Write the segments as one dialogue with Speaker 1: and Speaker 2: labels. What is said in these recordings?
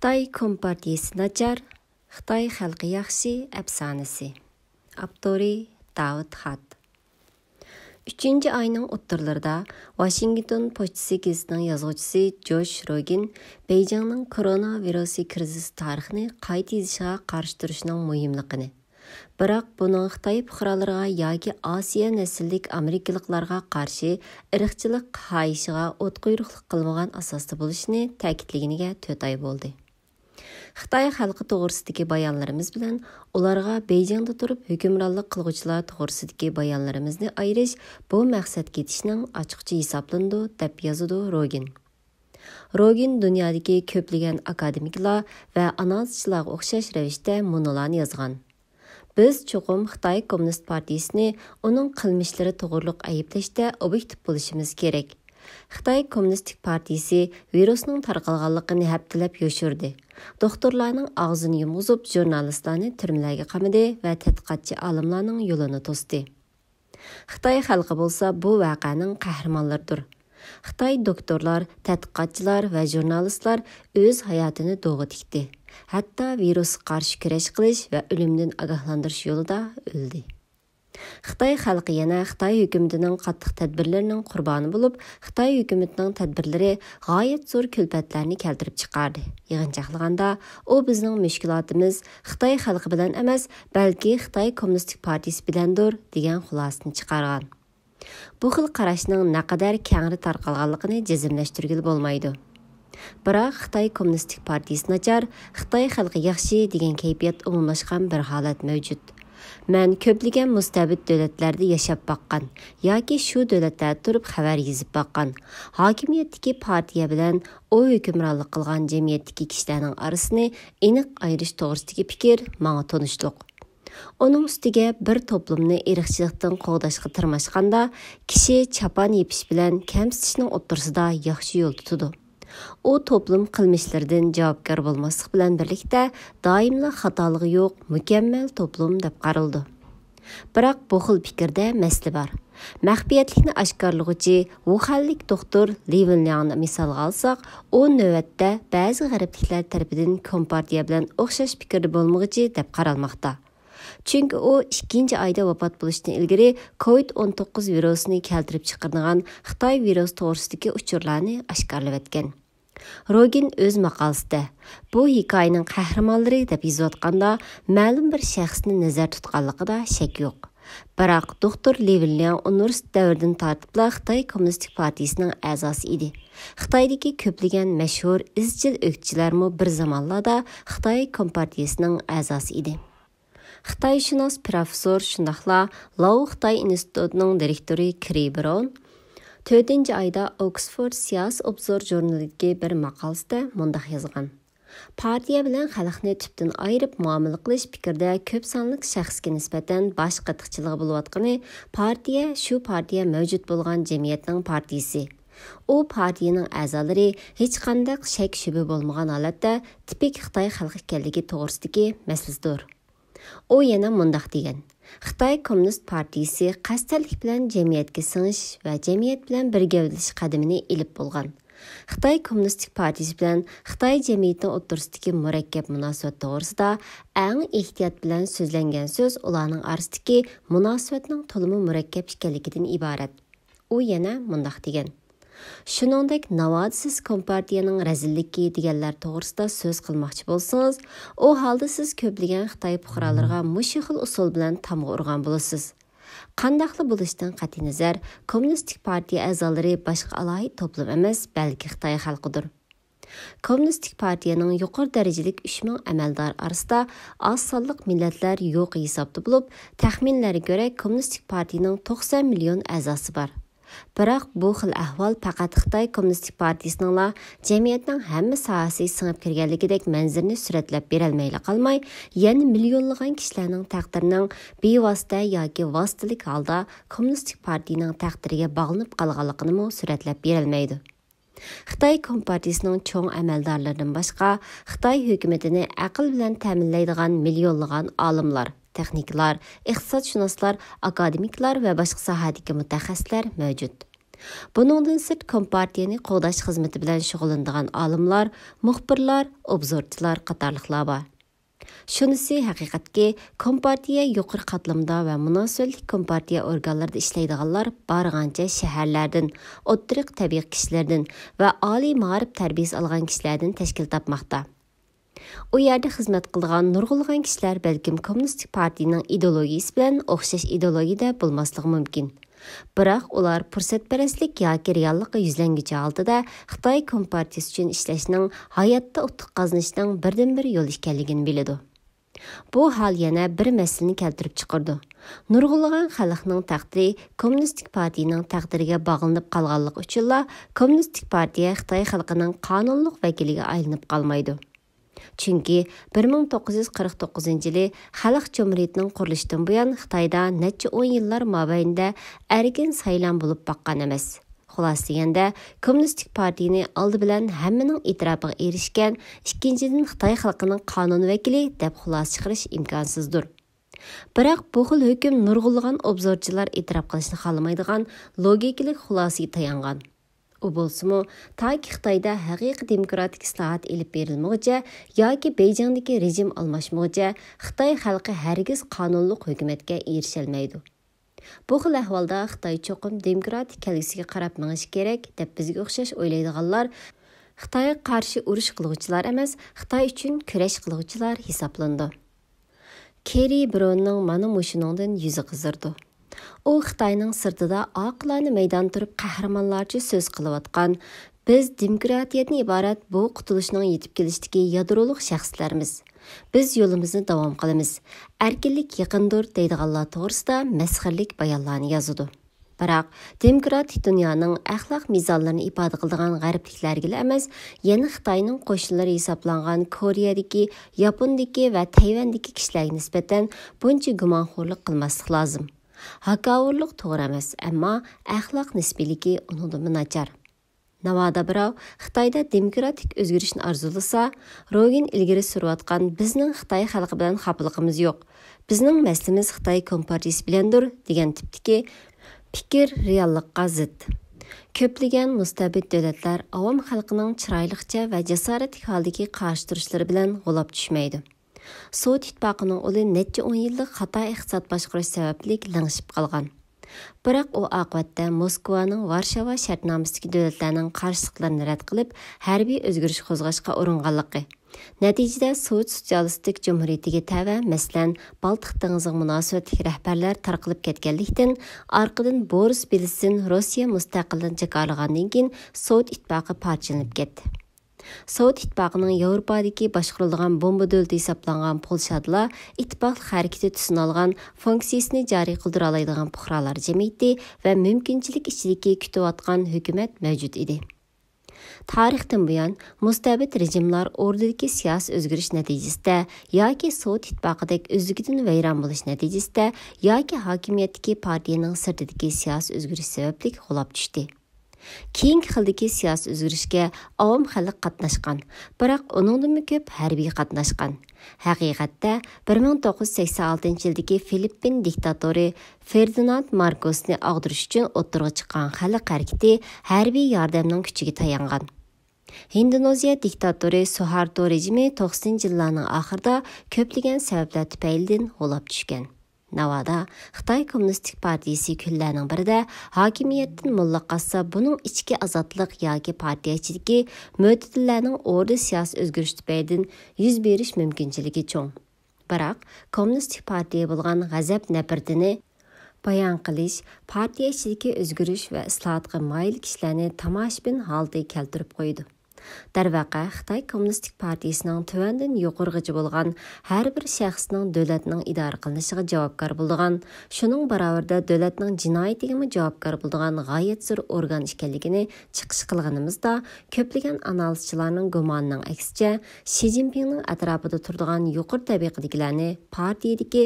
Speaker 1: Xitay Kompartiyasi nachar, Xitay xalqi yaxshi əfsanəsi. Avtori Davud Xat. 3-cü ayının o'ttirlarida Washington pochtasi gazetining yozuvchisi Josh Rogin Beijingning koronavirusi krizisi tarixini qayta yozishga qarshi turishning muhimligini, biroq buning Xitoy fuqarolariga yoki Osiyo nasllik Amerikaliklarga qarshi irqchilik xahişiga o't quyruqlik qilmagan asosda bo'lishini ta'kidlaganiga 4 oy bo'ldi. Xitoy xalqi to'g'risidagi bayonlarimiz bilan ularga Beijingda turib hukmronlik qilguvchilar to'g'risidagi bayonlarimizni ayirish bu maqsadga yetishning ochiqcha hisoblandi, deb yozadi Rogin. Rogin dunyodagi ko'plagan akademiklar va analizchilarga o'xshash ravishda munolarni yozgan. Biz cho'qim Xitoy Kommunist partiyasini uning qilmishlari to'g'riliq ayblashda obyektiv bo'lishimiz kerak. Xitoy Kommunistik partiyasi virusning tarqalganligini haftalab yoshirdi. Doktorlarning og'zini yumg'izib, jurnalistlarni turmalarga qamadi va tadqiqotchi olimlarning yo'lini to'sdi. Xitoy xalqi bo'lsa bu voqeaning qahramonlaridir. Xitoy doktorlar, tadqiqotchilar va jurnalistlar o'z hayotini dog'i tikdi. Hatto virusga qarshi kurash qilish va o'limdan ogohlantirish yo'lida o'ldi. Xitoy xalqi yana Xitoy hukumatining qattiq tadbirlarining qurboni bo'lib, Xitoy hukumatining tadbirlari g'oyat zo'r kulfatlarni keltirib chiqardi. Yig'inchoqlaganda, u bizning mushkulotimiz Xitoy xalqi bilan emas, balki Xitoy Kommunistik partiyasi bilandir degan xulosani chiqargan. Bu xil qarashning naqadar kengri tarqalganligini jazmlashtirgili bo'lmaydi. Biroq Xitoy Kommunistik partiyasi nachar, Xitoy xalqi yaxshi degan kayfiyat umumlashgan bir holat mavjud. Mən köplügən mustabid dövlətlərdə yaşab baqqan, yoki shu dövlətlərdə turib xəbər yezib baqqan, hakimiyyətdəki partiya bilən o hükümranlıq qılğan cəmiyyətdəki kişilərin arasını aniq ayırış toğrusundakı fikir mənə tanışlıq. Onun üstüge bir toplumni irqçilikdən qoğdaşqa tırmaşqanda, kişi çapan yepiş bilən kəmsitishning o'ttirisida yaxshi yo'l tutadi. O toplum qilmishlaridan javobgar bo'lmaslik bilan birlikda doimli xatoligi yo'q, mukammal toplum deb qaraldi. Biroq bu xil fikrda masala bor. Maxfiyatlikni oshkorlovchi Wuhanlik doktor Li Wenliangni misolga olsak, u navbatda ba'zi g'arbliklar tarafidan kompartiya bilan o'xshash fikrda bo'lmoqchi deb qaralmoqda. Chunki u 2-oyda vafot bo'lishdan ilgari COVID-19 virusini keltirib chiqargan Xitoy virus to'g'risidagi uchurlarni oshkorlab o'tgan. Rogin o'z maqolasida bu hikoyaning qahramonlari deb yozayotganda ma'lum bir shaxsni nazar tutganligida shak yo'q. Biroq doktor Li Wenliang universitet davridan tortib Xitoy Kommunistik partiyasining a'zosi edi. Xitoydagi ko'plagan mashhur izchil o'qitchilarmi bir zamonlarda Xitoy Kompartiyasining a'zosi edi. Xitoyshunos professor shundaqla Lao Xitoy institutining direktori Kri Brown 4-oyda Oxford Siyasi Obzor jurnalidagi bir maqolasida mundaq yozgan. Partiya bilan xalqni tubdan ayirib muomala qilish fikrda ko'p sonli shaxsga nisbatan boshqa tiqchiligi bo'layotgani, partiya mavjud bo'lgan jamiyatning partiyasi. U partiyaning a'zolari hech qanday shak shubha bo'lmagan holatda tipik Xitoy xalqi ekanligi to'g'risidagi masladir. O yana mundaq degan. Xitoy Kommunist partiyasi qasdalik bilan jamiyatga sing'ish va jamiyat bilan birgavdilish qadamini ilib bo'lgan. Xitoy Kommunistik partiyasi bilan Xitoy jamiyatining o'rtasidagi murakkab munosabat to'g'risida eng ehtiyot bilan so'zlangan so'z ularning orasidagi munosabatning to'limi murakkab ekanligidan iborat. U yana mundaq degan. Shuningdek, navodsiz kompartiyaning razilligi deganlar to'g'risida so'z qilmoqchi bo'lsangiz, u holda siz ko'plagan Xitoy fuqarolariga mushu xil usul bilan tamg'a urgan bo'lasiz. Qandaqli bo'lishdan qat'iy nazar, Kommunistik partiya a'zolari boshqa alohida to'plam emas, balki Xitoy xalqidir. Kommunistik partiyaning yuqori darajalik 3000 amaldor orasida oz sonliq millatlar yo'q hisobda bo'lib, taxminlarga ko'ra Kommunistik partiyaning 90 million a'zosi bor. Biroq bu xil ahvol faqat Xitoy Kommunistik partiyasining jamiyatning hamma sohasiga singib kirganligidek manzarani suratlab berolmayla qolmay, yana millionlagan kishilarning taqdirining bevosita yoki vositalik holda Kommunistik partiyaning taqdiriga bog'lanib qolganligini suratlab berolmaydi. Xitoy Kompartiyasining cho'ng amaldorlaridan boshqa Xitoy hukumatini aql bilan ta'minlaydigan millionlagan olimlar, texniklar, iqtisodshunoslar, akademiklar va boshqa sohadagi mutaxassislar mavjud. Buningdan sırt Kompartiyani qo'g'dash xizmati bilan shug'ullanadigan olimlar, muxbirlar, obzorchilar qatorliqlar bor. Shunisi haqiqatki, Kompartiya yuqori qatlamda va munosabatli Kompartiya organlarida ishlaydiganlar barg'ancha shaharlardan, o'ttiriq tabiiy kishilardan va oliy ma'rif tarbiyasi olgan kishilardan tashkil topmoqda. U yerda xizmat qilgan nurg'ulg'an kishilar balkim Kommunistik partiyaning ideologiyasi bilan o'xshash ideologiyada bo'lmasligi mumkin. Biroq ular fursatparastlik yoki reallikqa yuzlangicha oldida Xitoy Kompartiyasi uchun ishlashning hayotda utuq qozonishning birdan-bir yo'li ekanligini biladi. Bu hol yana bir masalani keltirib chiqardi. Nurg'ulg'an xalqning taqdiri Kommunistik partiyaning taqdiriga bog'lanib qolganligi uchunla Kommunistik partiya Xitoy xalqining qonunli vakiliga aylanib qolmaydi. Chunki 1949-yili Xalq Cumhuriyetining qurilishidan buyon Xitoyda necha 10 yillar mobaynida erkin saylan bo'lib baqqan emas. Xulosa deganda, Kommunistik partiyani oldi bilan hammaning e'tirofiga erishgan, ikkinchidan Xitoy xalqining qonun vakili deb xulosa chiqarish imkonsizdir. Biroq bu xil hukm nurg'ulg'an obzorchilar e'tirof qilishni xohlamaydigan logikalik xulosaga tayangan. U bo'lsa-mu, toki Xitoyda haqiqiy demokratik islohot elib berilmoqcha yoki Beyjingdagi rejim almashmoqcha Xitoy xalqi hargiz qonunli hukumatga erisholmaydi. Bu xil ahvolda Xitoy cho'qim demokratik kelgusiga qarab menish kerak deb bizga o'xshash o'ylaydiganlar Xitoyga qarshi urush qiluvchilar emas, Xitoy uchun kurash qiluvchilar hisoblandi. Keri Brownning mana mushuningdan yuzi qizirdi. U Xitoyning sirtida oqilani maydon turib qahramonlarcha so'z qilayotgan, biz demokratiyadan iborat bu qutulishning yetib kelishdagi yadroliq shaxslarmiz. Biz yo'limizni davom qilamiz. Erkinlik yaqindir deydiganlar to'g'risida masxarlik bayonlarni yozadi. Biroq demokratik dunyoning axloq mizonlarini ifoda qiladigan g'arbliklarga emas, yana Xitoyning qo'shinlari hisoblangan Koreyadagi, Yapondagi va Tayvandagi kishilarga nisbatan buncha gumonxo'rlik qilmaslik lozim. Haqqavurlik to'g'ri emas, ammo axloq nisbiyligi uningdan nachar. Navoda birov Xitoyda demokratik o'zgarishni orzulasa, Rogin ilgari surayotgan bizning Xitoy xalqi bilan xafaligimiz yo'q. Bizning maslimiz Xitoy Kompartiyasi bilandir degan tipdagi fikr reallikqa zid. Ko'plagan mustabid davlatlar avom xalqining chiroyliqcha va jasoratli holdagi qarshi turishlari bilan g'ulab tushmaydi. Sovet ittifoqining o'li necha 10 yillik xato iqtisod boshqarish sababli langshib qolgan. Biroq u oqibatda Moskvaning Varshava shartnomasidagi davlatlarning qarshiliklarini rad qilib, harbiy o'zgarish qo'zg'ashga uringanligi. Natijada Sovet Sotsialistik Jumhuriyatiga tava, masalan, Baltiq dengiziga munosabatli rahbarlar tarqalib ketganlikdan, orqadan Boris Yeltsin Rossiya mustaqilligini jakarlagandan keyin Sovet ittifoqi parchalanib ketdi. Sovet ittifoqining Yevropadagi boshqarilgan bomba davlati hisoblangan Polshada ittifoq harakati tusini olgan funksiyasini joriy qildira oladigan puhralar jamiyati va mumkinchilik ichidagi kutayotgan hukumat mavjud edi. Tarixdan buyon mustabid rejimlar o'rnidagi siyosiy o'zgarish natijasida yoki Sovet ittifoqidek o'zligidan vayron bo'lish natijasida yoki hokimiyatdagi partiyaning sirtidagi siyosiy o'zgarish sababli g'ulab tushdi. Keyingi xildagi siyosiy o'zgarishga avom xalq qatnashgan, biroq uningdan ko'p harbiy qatnashgan. Haqiqatda 1986-yildagi Filippin diktatori Ferdinand Marcosni og'dirish uchun o'tirg'a chiqqan xalq harakati harbiy yordamning kuchiga tayangan. Indoneziya diktatori Suharto rejimi 90-yillarning oxirida ko'plagan sabablar tufaylidan g'ulab tushgan. Navoda Xitoy Kommunistik partiyasi kunlarning birida hokimiyatdan mulla qassa buning ichki azodlik yoki partiya ichidagi mo'tadillarning o'rda siyosiy o'zgarish tufaylidan yuz berish mumkinchiligi cho'ng. Biroq Kommunistik partiya bo'lgan g'azab nafratini bayon qilish, partiya ichidagi o'zgarish va islohotga moyil kishilarni tomoshabin holda keltirib qo'ydi. Darvaqa Xitoy Kommunistik partiyasining tuvandan yuqorigacha bo'lgan har bir shaxsning davlatning idora qilinishiga javobgar bo'lgan, shuning barobarida davlatning jinoyatiga javobgar bo'lgan g'oyat zo'r organ ekanligini chiqish qilganimizda, ko'plagan analizchilarning gumonining aksicha Shi Jinpingning atrofida turadigan yuqori tabaqadagilarni partiyadagi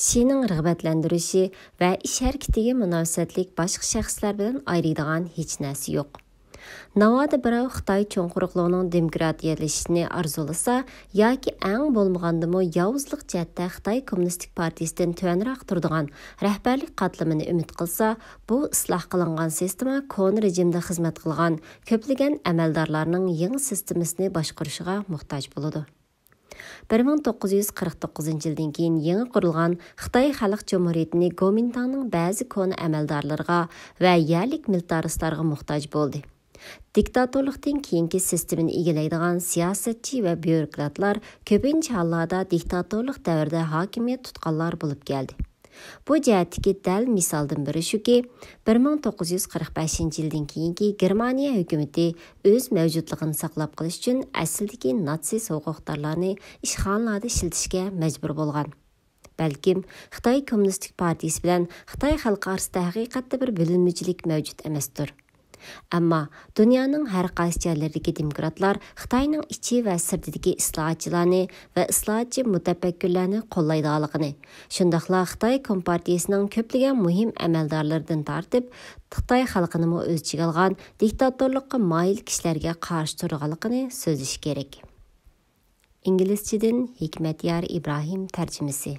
Speaker 1: Shining rag'batlantirishi va ish harakatiga munosabatlik boshqa shaxslar bilan ayriydigan hech narsa yo'q. Navoda birov Xitoy cho'ng quruqligining demokratiyalashishini arzulasa yoki eng bo'lmagandimi yovuzlik jihatda Xitoy Kommunistik partiyasidan tuvanroq turadigan rahbarlik qatlamini umid qilsa, bu isloh qilingan sistema kon rejimda xizmat qilgan ko'plagan amaldorlarning yangi sistemasini boshqarishiga muhtoj bo'ladi. 1949 yildan keyin yangi qurilgan Xitoy Xalq Cumhuriyatini Kuomintangning ba'zi koni amaldorlarga va yerlik militarislarga muhtoj bo'ldi. Diktatorlikdan keyingi sistemani egallaydigan siyosatchi va byurokratlar ko'pincha hollarda diktatorlik davrida hokimiyat tutqanlar bo'lib keldi. Bu jihatdagi dal misoldan biri shuki, 1945 yildan keyingi Germaniya hukumati o'z mavjudligini saqlab qolish uchun asldagi natsi sovuqdorlarni ishxonalarda ishlatishga majbur bo'lgan. Balkim Xitoy Kommunistik partiyasi bilan Xitoy xalqi orasida haqiqatda bir bo'linmachilik mavjud emasdir. Ammo dunyoning har qaysi joylaridagi demokratlar Xitoyning ichi va sirtidagi islohotchilarni va islohotchi mutafakkirlarni qo'llaydiganligini, shundaqla Xitoy Kompartiyasining ko'plagan muhim amaldorlaridan tortib, Xitoy xalqini o'z ichiga olgan diktatorlikqa moyil kishilarga qarshi turganligini so'zlash kerak. İngilizceden Hikmetiyar İbrahim tercümesi.